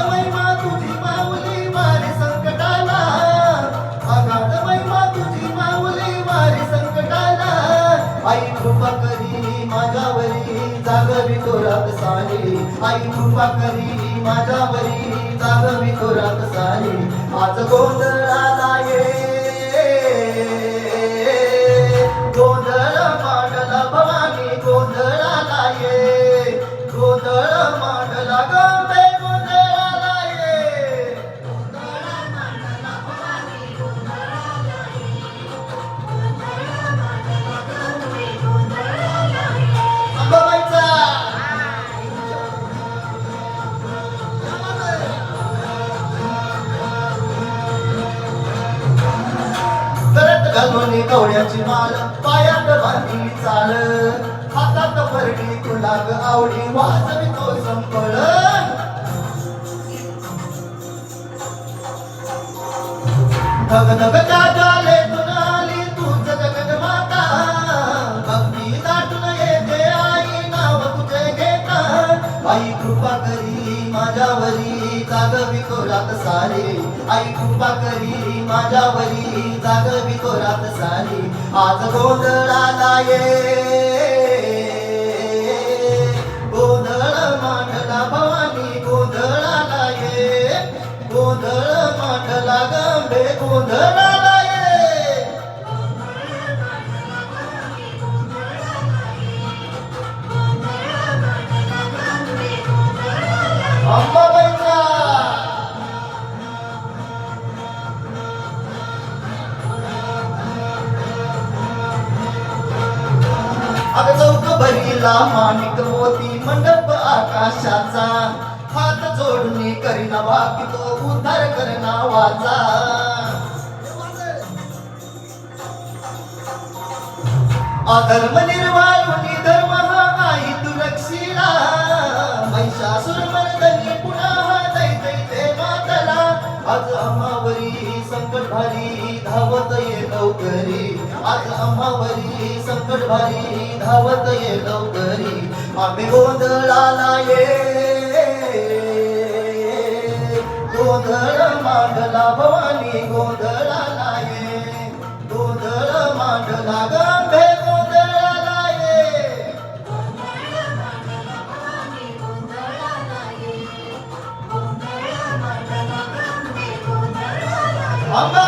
महिमा तुझी माऊली वारी संकटाला, अगाध महिमा तुझी माऊली वारी संकटाला. आई कृपा करी माझ्यावरी जागवी तोरात सारी, आई कृपा करी माझ्यावरी जागवी तोरात सारी. आज गोंधळाला ये, गोंधळ मांडला भवानी गोंधळाला ये, गोंधळ मांडला गंबे गोंधळाला ये. गोंधळ मांडला भवानी गोंधळाला ये, गोंधळ मांडला गंबे गोंधळाला ये. अंबाबाईचा घालून कवड्याची माल, पायात बांधली चाल, हातात भरली गुलाब आवडी वाजवी तो संपळ. धगधग जाले तुनाली तूच जगत माता, भक्ती दाटून येते आई नाव तुझे घेता. आई कृपा करी माझ्यावरी जागवी तोरात सारी, आई कृपा करी माझ्यावरी जागवी तोरात सारी. आज गोंधळाला ये, गोंधळ मांडला भवानी गोंधळाला ये, गोंधळ मांडला गंबे गोंधळाला ये. अंबाबाईचा अग चौक भरीला माणिक मोती मंडप आकाशाचा, हात जोडून करीना वाकी तो उद्धार करना वाचा. अधर्म निर्वाळुनी धर्म हा आई तू रक्षिला, महिषासुर मर्दनी पुन्हा दैते मातला. आज अमावरी संकट भारी धावत ये लवकरी, आज अमावरी संकट भारी धावत ये लवकरी. आम्ही गोंधळाला ये, गोंधळ मांडला भवानी गोंधळाला ये, गोंधळ मांडला गंभे गोंधळाला ये. अंबा